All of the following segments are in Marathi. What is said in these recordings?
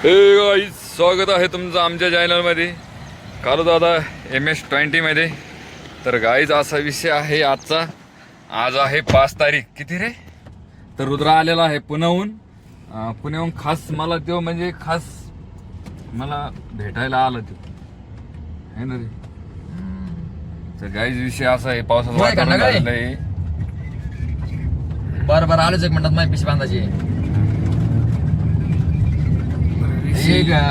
हे गाईज, स्वागत आहे तुमचं आमच्या चॅनलमध्ये कालू दादा MS-20 मध्ये. तर गाईज असा विषय आहे आजचा. आज आहे 5 तारीख. किती रे? तर रुद्र आलेला आहे पुण्याहून खास मला तो म्हणजे खास मला भेटायला आला तो है ना रे. तर गाईज विषय असा आहे, पावसाचं वातावरण झालेलं आहे. बरं आलोच एक मिनिटात माझी पिशी बांधायची.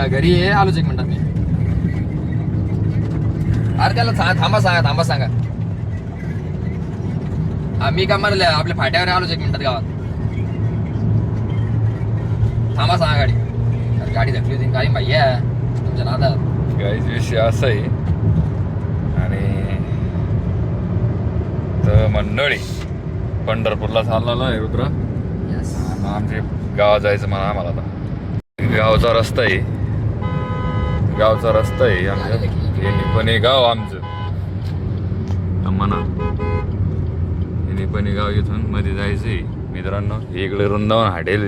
घरी आहे, आलोच एक मिनिटात मी. अरे त्याला थांबा सांगा. मी का म्हणलं आपल्या फाट्यावर आलोच एक मिनिटात गावात. थांबा सांगा गाडी. अरे गाडी धकली होती काही भैया तुमच्या नादात. गाईज विषय असा आहे आणि तर मंडळी पंढरपूरला चाललेला आहे रुद्र. आमचे गावात जायचं मला आम्हाला आता. गावचा रस्ता आहे आमच्या. निपणी गाव आमचं म्हणा. निपणी गाव इथून मध्ये जायचंय मित्रांनो. इकडे वृंदावन हाटेल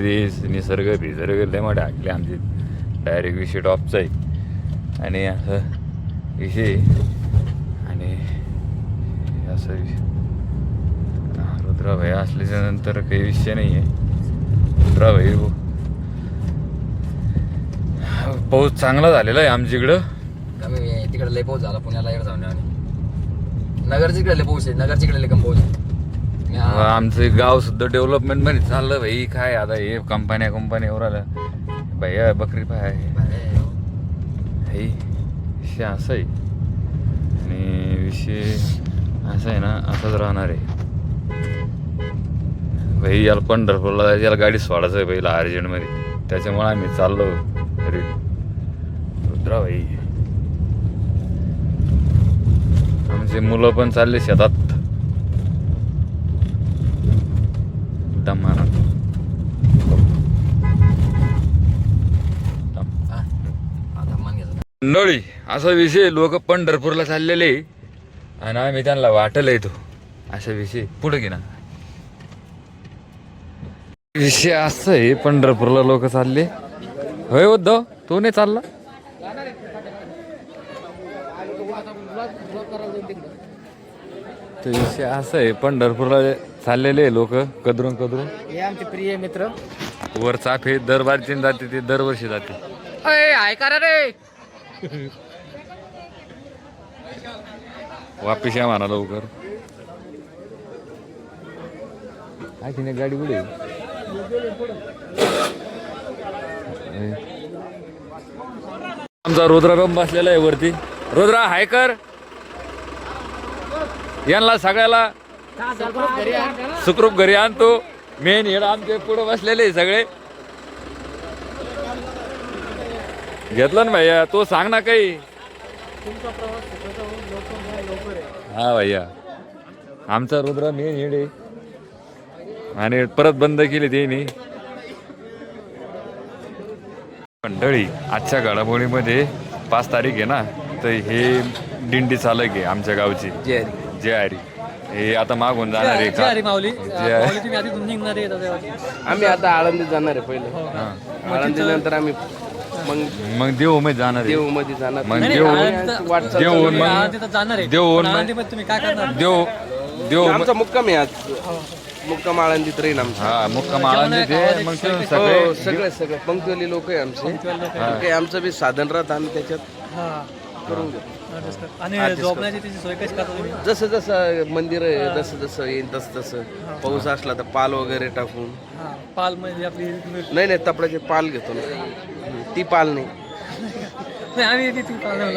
निसर्ग लय मोठे हाकले आमचे. डायरेक्ट विषय टॉपचा आहे आणि असं विषय आणि असं रुद्राभाई असल्याच्या नंतर काही विषय नाही आहे. रुद्राभाई पाऊस चांगला झालेला आहे आमच्या इकडं. तिकडे लय पाऊस झाला पुण्याला एवढं जाऊन. नगरच्या इकडे लय पाऊस आहे. नगरच्या इकडे लय कम पाऊस आहे. आमचं गाव सुद्धा डेव्हलपमेंट मध्ये चाललं भाई. काय आता हे कंपन्या आल्या भैया. बकरी पाय आहे विषय असा आहे आणि विषय असा आहे ना, असाच राहणार आहे भाई. याला पंढरपूरला जायचं, याला गाडी सोडायचं आहे पहिला अर्जंटमध्ये. त्याच्यामुळे आम्ही चाललो घरी. रुद्रा भाई आमचे मुलं पण चालले शेतात दमाना. मंडळी असा विषय, लोक पंढरपूरला चाललेले आणि आम्ही त्यांना वाटलं येतो असा विषय. पुढे घे ना. विषय असं आहे, पंढरपूरला लोक चालले. होय उद्धव, तो नाही चालला. तो विषय असं आहे, पंढरपूरला चाललेले लोक कदरून हे आमचे प्रिय मित्र. वर चाफे दरबारची जाते, ते दरवर्षी जाते. ऐका रे वापिस या म्हणा लवकर. काय तिने गाडी कुठे? आमचा रुद्रा पण बसलेला आहे वरती. रुद्रा हाय कर. यांना सगळ्याला सुखरूप घरी आणतो. मेन हेड आमचे पुढे बसलेले सगळे. घेतलं ना भैया, तो सांग ना काही. हा भैया, आमचा रुद्र मेन हेड आहे आणि परत बंद केली त्यांनी. मंडळी आजच्या घडामोडीमध्ये 5 तारीख आहे ना, तर हे दिंडी चालक आहे आमच्या गावची. जय हरी. हे आता मागून जाणार आहे का? आम्ही आता आळंदीत जाणार आहे पहिले. आळंदी नंतर आम्ही मग देव मध्ये जाणार. देव मध्ये जाणार. मग देव आमचा मुक्काम आहे आज. मुक्काम आळंदीत राहील आमचा. हा, मुक्काम आळंदीत आहे. मग सगळे पंक्चुअली लोक आहे आमचे. काही आमचं बी साधन राहत, आम्ही त्याच्यात करून घेतो. आणि झोपण्याची त्याची सोय कशी करता तुम्ही? जसं जसं मंदिर आहे जसं येईल तसं पाऊस असला तर पाल वगैरे टाकून. पाल म्हणजे आपली नाही तपड्याचे पाल घेतो ना. ती पाल नाही. आम्ही ती पाल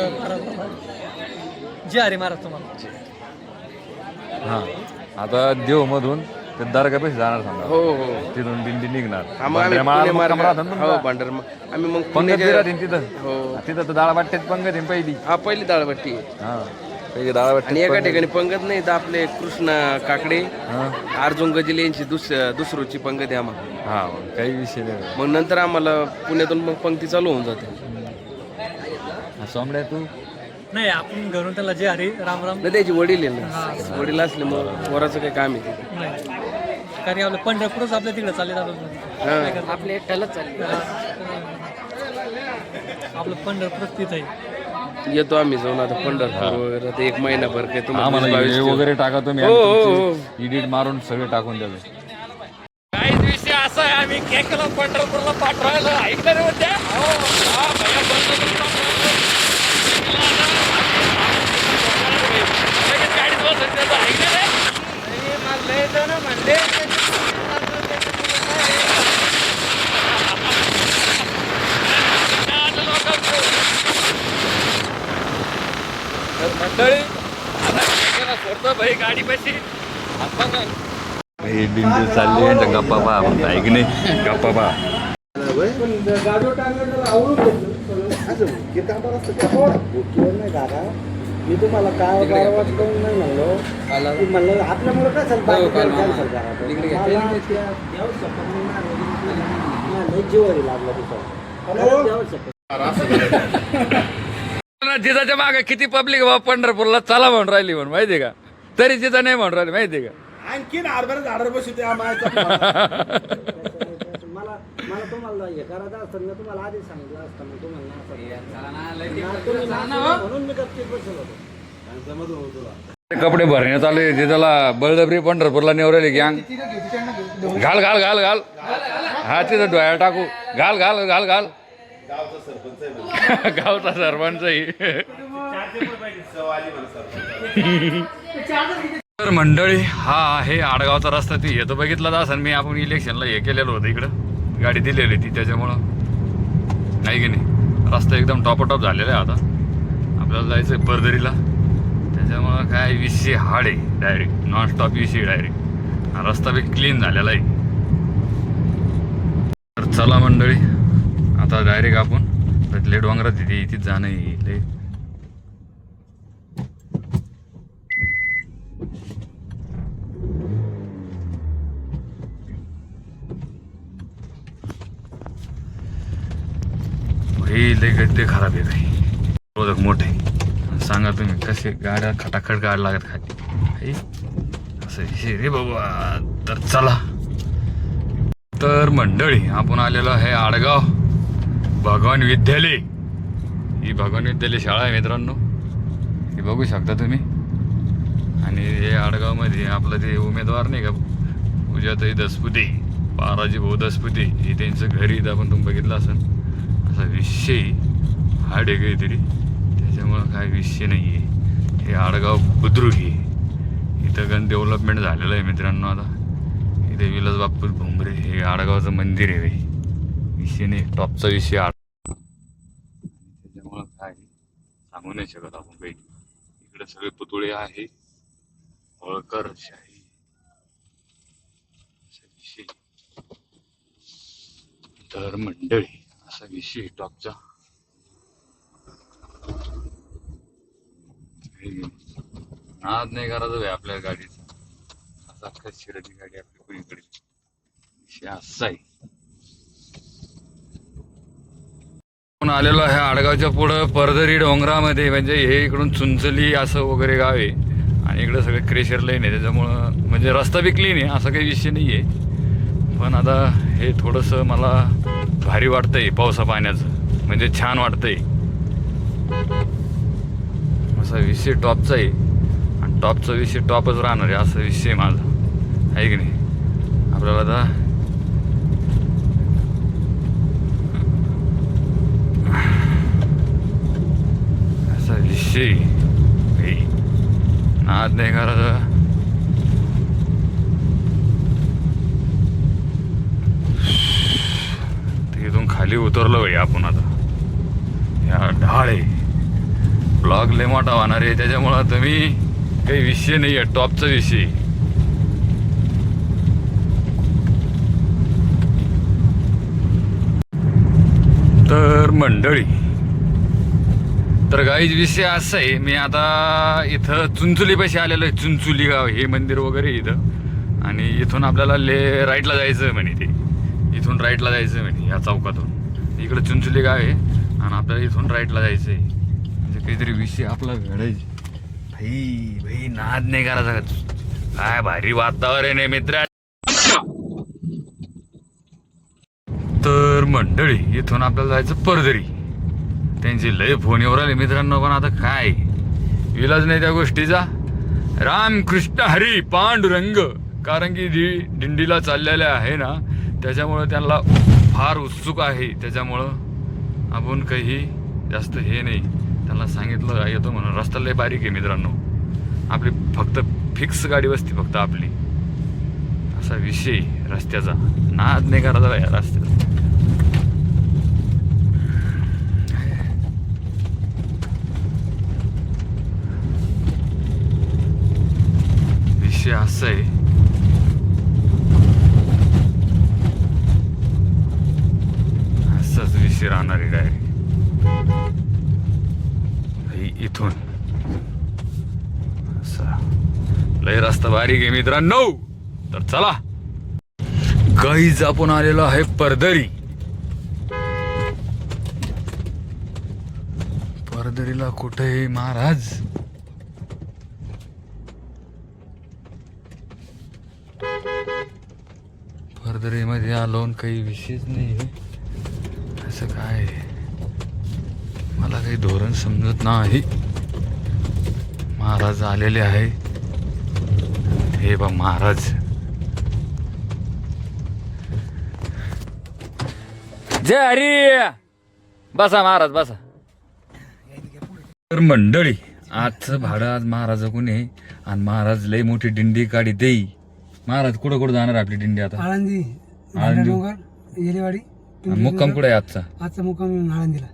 जे अरे महाराज तुम्हाला. हा, आता देव मधून ते दर्गा पैसे जाणार समजा. हो तिथून दिंडी निघणार. आम्ही मग पंगत पुण्याच्या तिथं. हो तिथं तर दाळबाट्यात पंगत आहे पहिली. हा पहिली दाळबट्टी. हा, पहिली दाळबाट्टी. आणि एका ठिकाणी पंगत नाही तर आपले कृष्ण काकडे अर्जुन गजले यांची दुसरूची पंगत आहे आम्हाला. हा, काही विषय नाही. मग नंतर आम्हाला पुण्यातून मग पंक्ती चालू होऊन जाते. सोमड्या तू नाही, आपण घरून त्याला जे हरी राम राम. नाही त्याची वडील आहे ना. वडील असले मग वराचं काही काम आहे. कारण आपलं पंढरपूरच आपल्या तिकडे चालले जातो. आपले एकट्यालाच चालले. आपलं पंढरपूर तिथं आहे. येतो आम्ही जाऊन आता पंढरपूर वगैरे आता 1 महिनाभर काय आम्हाला तुम्हाला हे वगैरे टाका तुम्ही हो, हो, हो. एडिट मारून सगळे टाकून द्यावे. काहीच विषय असा आहे, आम्ही केकला पंढरपूरला पाठवायला ऐकणार होत्या. मंडळी सोडतो भाई गाडी पाशी चालली यांच्या गप्पा पा ऐक नाही गप्पा पा. मी तुम्हाला काय वाटतं नाही म्हणलो म्हणलं आपल्यामुळे काय जीवारी लागला जिजाच्या मागे किती पब्लिक बाबा पंढरपूरला चला म्हणून राहिली म्हणून माहितीये का, तरी जिजा नाही म्हणून राहिली माहितीये का. आणखीन झाडर बसू मला मला तुम्हाला हे करायचं असतं ना तुम्हाला आधीच सांगितलं असतं मग तुम्हाला म्हणून मी गपचीत बसलो होतो. कपडे भरण्यात आले जिजाला बळजबरी पंढरपूरला नेवरेली गँग. घाल घाल घाल घाल हा तिथं डोळ्या टाकू घाल घाल घाल घाल. गावचा सरपंचही. तर मंडळी हा आहे आडगावचा रस्ता. ती येतो बघितला असेल मी, आपण इलेक्शनला हे केलेलं होतं इकडं, गाडी दिलेली ती, त्याच्यामुळं नाही की नाही रस्ता एकदम टॉपटॉप झालेला आहे. आता आपल्याला जायचं आहे परदरीला, त्याच्यामुळं काय 20 हाड आहे डायरेक्ट, नॉनस्टॉप 20 डायरेक्ट. रस्ता बी क्लीन झालेला आहे. तर चला मंडळी आता डायरेक्ट आपण लय डोंगरात तिथे इथे जाणं येईल. लय गड्डे खराब आहे काही रोधक मोठे. सांगा तुम्ही कसे गाड्या खटाखट गाड लागत खाली असं रे बाबा. तर चला तर मंडळी आपण आलेलो आहे आडगाव भगवान विद्यालय. ही भगवान विद्यालय शाळा आहे मित्रांनो, ही बघू शकता तुम्ही. आणि हे आडगावमध्ये आपलं ते उमेदवार नाही का पूजाताई दसपुते, पाराजी भाऊ दसपुते, हे त्यांचं घरी इथं आपण तुम्ही बघितलं असेल. असा विषय हाड आहे काहीतरी, त्याच्यामुळं काय विषय नाही आहे. हे आडगाव बुद्रुक आहे, इथं गण डेव्हलपमेंट झालेलं आहे मित्रांनो. आता इथे विलास बाप्पू भुमरे हे आडगावचं मंदिर आहे, विषय नाही टॉपचा विषय. त्याच्यामुळं काय सांगू नाही शकत आपण काही. इकडे सगळे पुतळे आहे, होळकर शाही विषय. तर मंडळी असा विषय टॉपचा. नाद नाही करायचं भाई आपल्या गाडीचा, असा अख्खा शिराची गाडी आपली कुणीकडे विषय असा आहे. आलेलो आहे आडगावच्या पुढं परदरी डोंगरामध्ये, म्हणजे हे इकडून चुंचली असं वगैरे गाव आहे आणि इकडं सगळं क्रेशर लाईन आहे. त्याच्यामुळं म्हणजे रस्ता बी क्लीन आहे, असा काही विषय नाही आहे. पण आता हे थोडंसं मला भारी वाटतंय पावसा पाण्याचं, म्हणजे छान वाटतंय. असा विषय टॉपचा आहे आणि टॉपचा विषय टॉपच राहणार आहे असा विषय माझा आहे की नाही. आपल्याला आता असा विषय नाद नाही करायचा. तिथून खाली उतरलो भाई आपण आता. या ढाळे ब्लॉग लय मोठा होणार आहे, त्याच्यामुळं तुम्ही काही विषय नाही आहे टॉपचा विषय. तर मंडळी तर गाईच विषय असा आहे, मी आता इथं चुंचुली पैसे आलेलो आहे. चुंचुली गाव हे मंदिर वगैरे इथं, आणि इथून आपल्याला राईटला जायचं म्हणे. ते इथून राईटला जायचं म्हणे या चौकातून. इकडं चुंचुली गाव आहे आणि आपल्याला इथून राईटला जायचं आहे. म्हणजे काहीतरी विषय आपला घडायचे भाई. भाई नाद नाही करायचा. काय भारी वातावरण आहे मित्र. तर मंडळी इथून आपल्याला जायचं परदरी. त्यांची लय फोन येऊ राहिले मित्रांनो, पण आता काय इलाज नाही त्या गोष्टीचा. रामकृष्ण हरी पांडुरंग, कारण की दिंडीला चाललेल्या आहे ना, त्याच्यामुळं त्यांना फार उत्सुक आहे. त्याच्यामुळं आपण काही जास्त हे नाही, त्यांना सांगितलं येतो म्हणून. रस्ता लय बारीक आहे मित्रांनो, आपली फक्त फिक्स गाडी बसते फक्त आपली. असा विषय रस्त्याचा, नाद नाही करायचा या रस्त्याचा. विषय असा आहे, असाच विषय राहणार आहे डायरेक्ट इथून. असा लय रस्ता बारीक आहे मित्रांनो. तर चला गाईज, आपण आलेलो आहे परदरी. परदरीला कुठे आहे महाराज? परदरीमध्ये आलो काही विशेष नाही. असं काय मला काही धोरण समजत नाही. महाराज आलेले आहे. हे बा महाराज, जय हरी. बसा महाराज बसा. तर मंडळी, आजचं भाडं आज महाराज कोणी, आणि महाराज लई मोठी दिंडी काढी देई. महाराज कुठं कुठं जाणार आपली दिंडी आता? आळंदी, आळंदी. डोंगर, येरेवाडी. मुक्काम कुठे आहे आजचा? आजचा मुक्काम आळंदीला.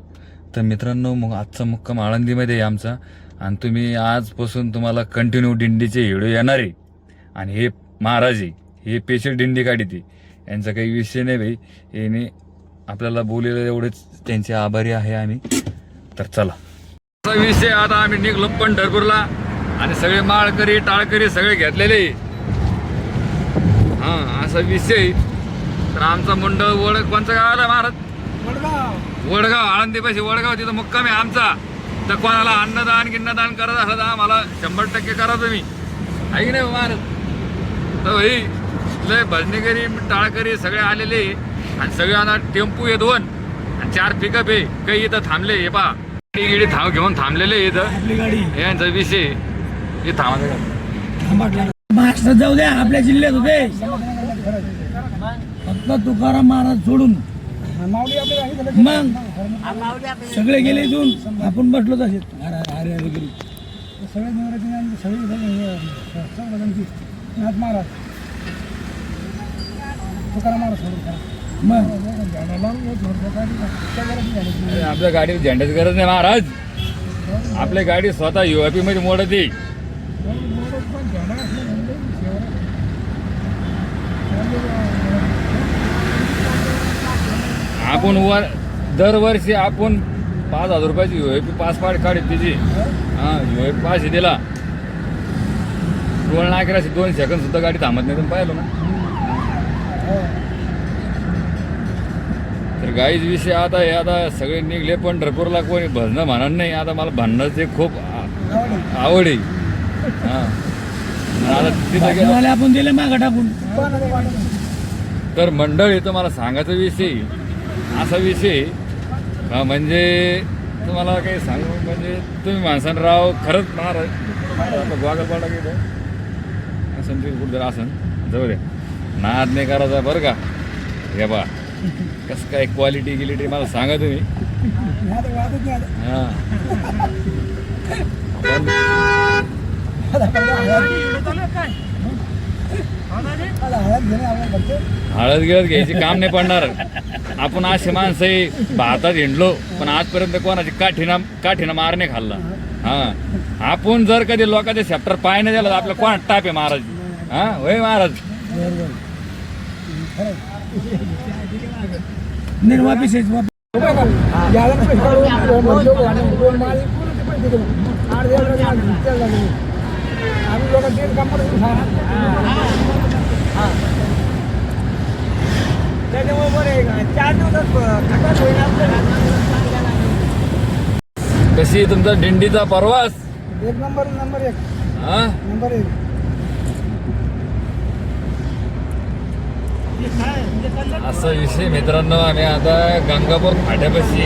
तर मित्रांनो, मग आजचा मुक्काम आळंदीमध्ये आहे आमचा. आणि तुम्ही आजपासून तुम्हाला कंटिन्यू दिंडीचे व्हिडिओ येणार आहे. आणि हे महाराज आहे, हे स्पेशल दिंडी काढते, यांचा काही विषय नाही भाई. याने आपल्याला बोललेलं एवढेच त्यांचे आभारी आहे आम्ही. तर चला, असा विषय. आता आम्ही निघलो पंढरपूरला, आणि सगळे माळकरी टाळकरी सगळे घेतलेले. हा असा विषय. तर आमचा मंडळ कोणचं गाव आला महाराज? वडगाव. आळंदीपाशी वडगाव, तिथं मुक्काम आहे आमचा. तर कोणाला अन्नदान गिन्नदान करत असलं तर आम्हाला 100% करा तुम्ही, आहे की नाही महाराज? तर भाई लय भजनेकरी टाळकरी सगळे आलेले, आणि सगळ्यांना टेम्पू आहे 2 आणि 4 पिकअप आहे. काही इथं थांबले, हे पा गिडी घेऊन थांबलेले इथं. यांचा विषय हे महाराष्ट्रात जाऊ द्या, आपल्या जिल्ह्यात होते फक्त तुकाराम महाराज सोडून. मग सगळे गेले इथून, आपण बसलो तसेच. सगळे महाराज तुकाराम महाराज सोडून. मग आपल्या गाडीत झेंड्याची गरज नाही महाराज. आपल्या गाडी स्वतः UAP मध्ये मोडत आहे. आपण दरवर्षी आपण 5,000 रुपयाची UAP पास काढत तिची. हा UAP पास दिला. टोल नाक्याला 2 सेकंद सुद्धा गाडी थांबत नाही. तुम्ही पाहिलं ना? तर गाईच विषय आता हे, आता सगळे निघले पंढरपूरला. कोणी भजनं म्हणणार नाही. आता मला भजनाचे खूप आवड आहे. हा आता तिथं गेलं आपण दिले मागं टाकून. तर मंडळी, तुम्हाला सांगायचा विषय असा विषय का, म्हणजे तुम्हाला काही सांगू, म्हणजे तुम्ही माणसानं राव खरंच महाराज गोगल पाडा गेलो असं कुठं आसन जाऊ द्या, नाद नाही करायचा बरं का. हे बा कसं काय क्वालिटी गिलिटी मला सांगा तुम्ही. हां हळद गिळत घ्यायची काम नाही पडणार. आपण असे माणसं आहे, भारतात हिंडलो पण आजपर्यंत कोणाची काठीनं मार नाही खाल्ला. हा आपण जर कधी लोकांचे चॅप्टर पाय नाही दिला तर आपलं कोण टाप आहे महाराज. हा होय महाराज. कशी तुमचा दिंडीचा प्रवास? 1 नंबर. हा नंबर 1. असा विषय मित्रांनो. आम्ही आता गंगापूर फाट्यापाशी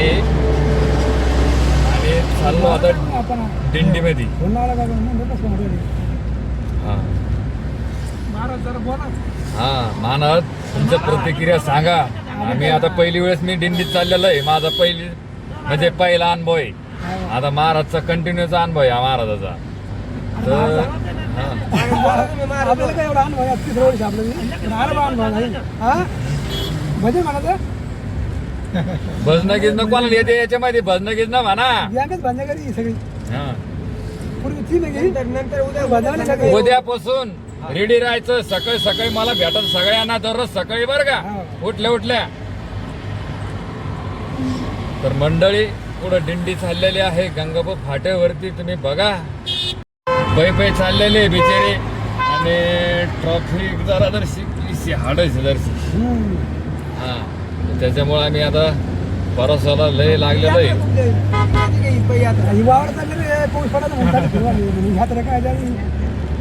चाललो आता आपण दिंडीमध्ये. फोन लावला का म्हणून कसं म्हटलं हा महाराज जरा बोला. हा मानद तुमच्या प्रतिक्रिया सांगा. आम्ही आता पहिली वेळेस मी दिंडीत चाललेलो आहे. माझा म्हणजे पहिला अनुभव आहे. आता महाराजचा कंटिन्यूचा अनुभव आहे हा महाराजाचा. तर हा आपल्याला काय एवढा अनुभव आहे 30 वर्ष आपल्याला अनुभव नाही हा भजन म्हणा भजनं गिजनं कोणाला येते याच्यामध्ये भजनं गिजनं म्हणा. याकच भजन करी सगळी हा पूर्वी ती नाही नंतर उद्या भजन सगळी उद्यापासून रेडी राहायचं. सकाळी सकाळी मला भेटत सगळ्यांना दररोज सकाळी बरं का उठल्या तर मंडळी पुढं दिंडी चाललेली आहे गंगापूर फाट्यावरती. तुम्ही बघा पै चाललेले बिचारे आणि ट्रॉफिक जरा जरशी हाडायचं जरशी. हा त्याच्यामुळे आम्ही आता परसाला लय लागलेलं आहे. वावर चालले पाऊस पडत म्हणतात काय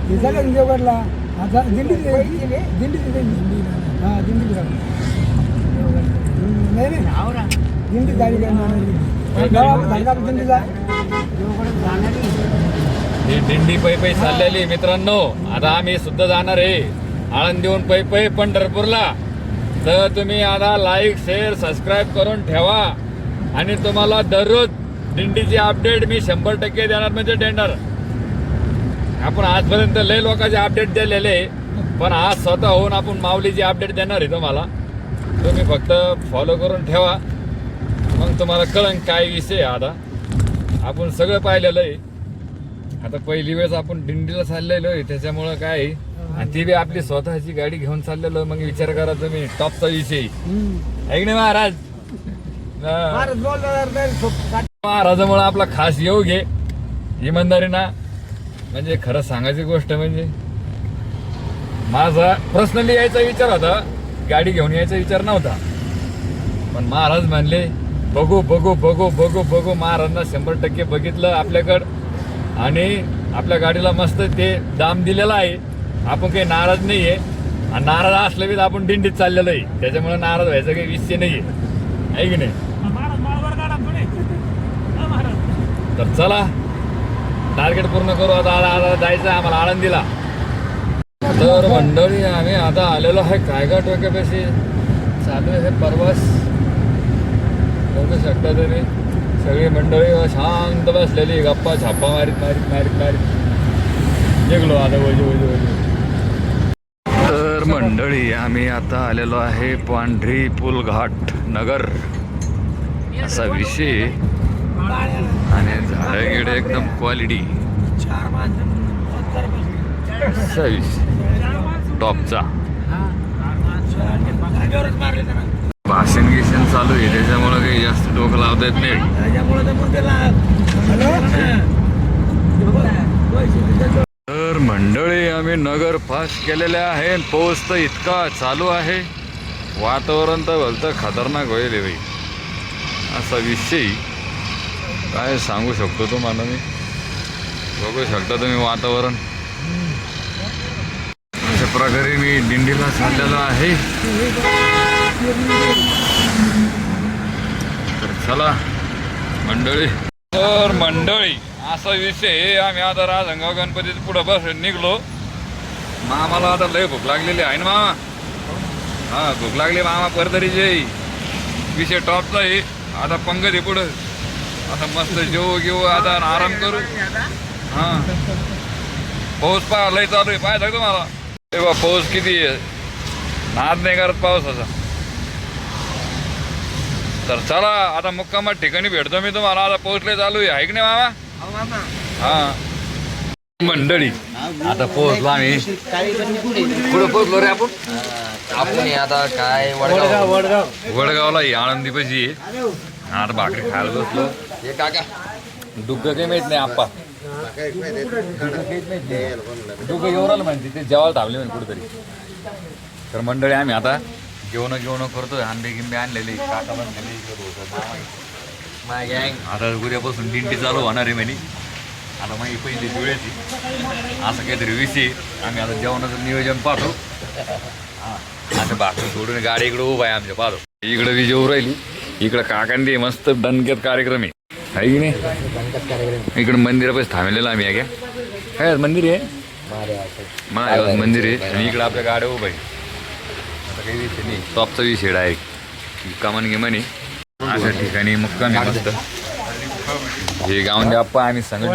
हे झालं देवगडला दिंडी हा दिंडी नाही दिंडी गाडी दिंडी ही दिंडी पै चाललेली मित्रांनो. आता आम्ही सुद्धा जाणार आहे आळंदीहून पै पंढरपूरला. तर तुम्ही आता लाईक शेअर सबस्क्राईब करून ठेवा आणि तुम्हाला दररोज दिंडीची अपडेट मी 100% देणार. म्हणजे टेंडर आपण आजपर्यंत लय लोकांचे अपडेट दिलेले पण आज स्वतः होऊन आपण माऊलीची अपडेट देणार आहे तुम्हाला. तुम्ही फक्त फॉलो करून ठेवा मग तुम्हाला कळन काय विषय आहे. आता आपण सगळं पाहिलेलं आहे. आता पहिली वेळेस आपण दिंडीला चाललेलो आहे त्याच्यामुळं काय आहे आणि ती बी आपली स्वतःची गाडी घेऊन चाललेलो. मग विचार करा तुम्ही टॉपचा विषय ऐक नाही महाराज. महाराजामुळे आपला खास येऊ घे इमानदारी ना. म्हणजे खरं सांगायची गोष्ट म्हणजे माझा पर्सनली यायचा विचार होता. गाडी घेऊन यायचा विचार नव्हता पण महाराज म्हणले बघू बघू बघू बघू बघू. महाराजांना 100% बघितलं आपल्याकडं आणि आपल्या गाडीला मस्त ते दाम दिलेला आहे. आपण काही नाराज नाहीये आणि नाराज असलं बी आपण दिंडीत चाललेलो आहे त्याच्यामुळे नाराज व्हायचा काही विषय नाहीये आहे की नाही. तर चला टार्गेट पूर्ण करू. आता जायचं आम्हाला आळंदीला. तर मंडळी आम्ही आता आलेलो आहे कायघाट टोक्यापाशी. चालू आहे प्रवास. बघू शकता तुम्ही सगळी मंडळी शांत बसलेली गप्पा छापा मारीत निघलो आता वजू. तर मंडळी आम्ही आता आलेलो आहे पांढरी पुलघाट नगर असा विषय आणि झाडं गिड एकदम क्वालिटी असा विषय टॉपचा. भाषण गिषण चालू आहे त्याच्यामुळे काही जास्त डोकं लावता येत नाही. तर मंडळी आम्ही नगर पास केलेले आहे. पाऊस तर इतका चालू आहे वातावरण तर भलतं खतरनाक होईल भाई असा विषय काय सांगू शकतो तुम्हाला मी. बघू शकता तुम्ही वातावरण अशा प्रकारे मी दिंडीला चाललेलो आहे. तर चला मंडळी. तर मंडळी असा विषय आम्ही आता राजंगाव गणपतीच्या पुढे बस निघलो. मामाला आता लय भूक लागलेली आहे ना मामा. हा भूक लागली मामा परतरीचे विषय टॉपचा आहे. आता पंगत आहे पुढं. आता मस्त जेवू घेऊ आता आराम करू. हा पाऊस पहा लय चालू आहे पाहायचं तुम्हाला. तेव्हा पाऊस किती आहे नाद नाही करत पावसाचा. तर चला आता मुक्कामात ठिकाणी भेटतो मी तुम्हाला. आता पाऊस लय चालू आहे की नाही मामा. हा मंडळी आता पोहोचलो आम्ही. पुढे पोहोचलो रे आपण आता काय वडगावला आळंदी पाशी. आता भाकरी खायला बसलो. हे काका दुग्ग काही माहित नाही आप्पा. दुग्ग एवढं म्हणते ते जेवायला थांबले म्हणजे कुठेतरी. तर मंडळी आम्ही आता जेवण करतोय. आंबे गिंबे आणलेले काका बनलेले. आता उद्यापासून दिंडी चालू होणार आहे म्हणे. आता माझी पहिली वेळेची असं काहीतरी विषय. आम्ही आता जेवणाचं नियोजन पाहतो. आता भाकरी सोडून गाडी इकडे उभा आहे आमच्या पाहतो. इकडे विजय राहिली. इकडं काकांनी मस्त दणक्यात कार्यक्रम आहे. आहे की नाही गणपत कार्यक्रम इकडे मंदिरापाशी थांबलेलं आम्ही आहे काय मंदिर आहे महादेवाचं मंदिर आहे आणि इकडे आपल्या गाड्या उभं आहे आता काही विषय नाही टॉपचा विषय डायरेक्ट कमान गिमानी अशा ठिकाणी मुक्कामी मस्त हे गावंडे आप्पा आम्ही सांगत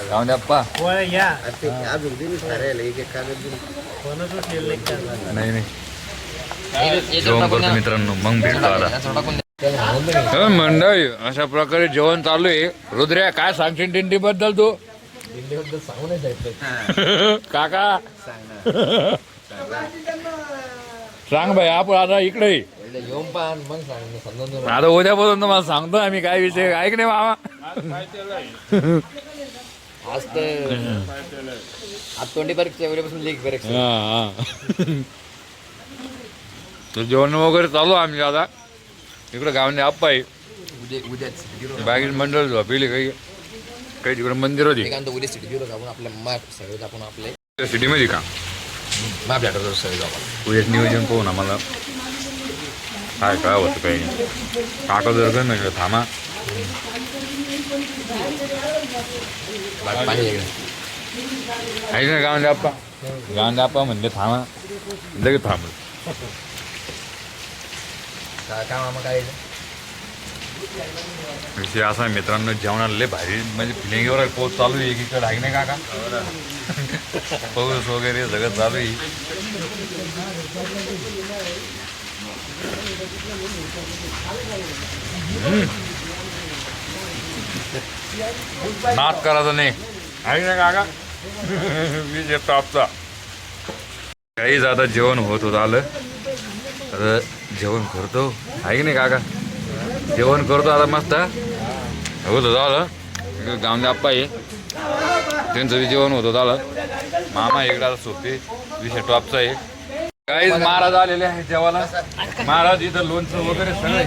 गावंडे आप्पा नाही नाही जेवण करतो मित्रांनो मग भेटतो आता मंडळी अशा प्रकारे जेवण चालू आहे रुद्र्या काय सांगशील दिंडी बद्दल तू सांगू नाही शकत काका सांग भाई आपण आता इकडे येऊन पण मग सांग समजून आता उद्यापासून तुम्हाला सांगतो आम्ही काय विषय ऐक नाही मामा आज तर आज 20 तारीखच्या वेळेपासून लीक ब्रेक तर जेवण वगैरे चालू आहे आम्ही आता इकडे गावाने आप्पा आहे उद्याच बाकी मंडळ झोपेली काही काही तिकडे मंदिर होती उद्या सिटी गेलो आपण आपल्या मॅप सगळे आपण आपले सिटीमध्ये का मॅप भेटतो सगळे आपण उद्याच नियोजन पाहू ना मला काय काय होतं काही काका जर का नाही थांबा पाणी वेगळं आहे ना गावांडे आप्पा म्हणले थांबा लगेच थांबलं काय मामा काय विषय असा मित्रांनो जेवणाला लय भारी म्हणजे फिलिंगवर पाऊस चालू आहे एकीकडे आहे नाही काका पाऊस वगैरे सगळं चालू आहे नाच करायचं नाही आहे ना काका विजय टॉपचा काहीच आता जेवण होत आलं तर जेवण करतो आहे की नाही काका जेवण करतो आता मस्त होतं झालं गावने आप्पा आहे त्यांचं बी जेवण होतं झालं मामा इकडे आता सोपे विषय टॉपचा आहे काहीच महाराज आलेले आहे जेवायला महाराज इथं लोणचं वगैरे सगळे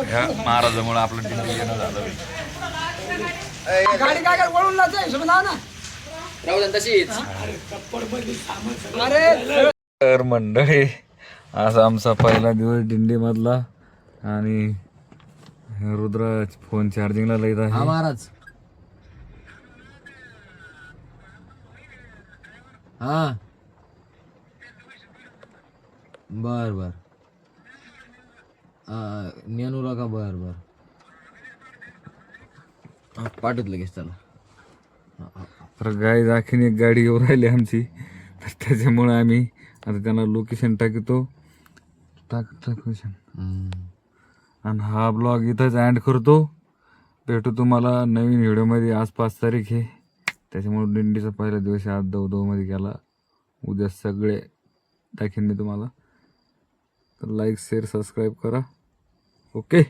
ह्या महाराजामुळे आपलं दिंडी येणं झालं गाडी काय वळून जायचं ना राहू तशीच तर मंडळी असा आमचा पहिला दिवस दिंडीमधला आणि रुद्र फोन चार्जिंगला लईत आहे महाराज हा बर बर नेनूला का बर बर पाठवत लगेच त्याला तर गाई आणखीन एक गाडी येऊन राहिली आमची तर त्याच्यामुळे आम्ही आता त्यांना लोकेशन टाकतो आणि हा ब्लॉग इथंच एंड करतो भेटू तुम्हाला नवीन व्हिडिओमध्ये आज 5 तारीख आहे त्याच्यामुळे दिंडीचा पहिला दिवस आज दवदवमध्ये गेला उद्या सगळे दाखवीन मी तुम्हाला तर लाईक शेअर सबस्क्राईब करा ओके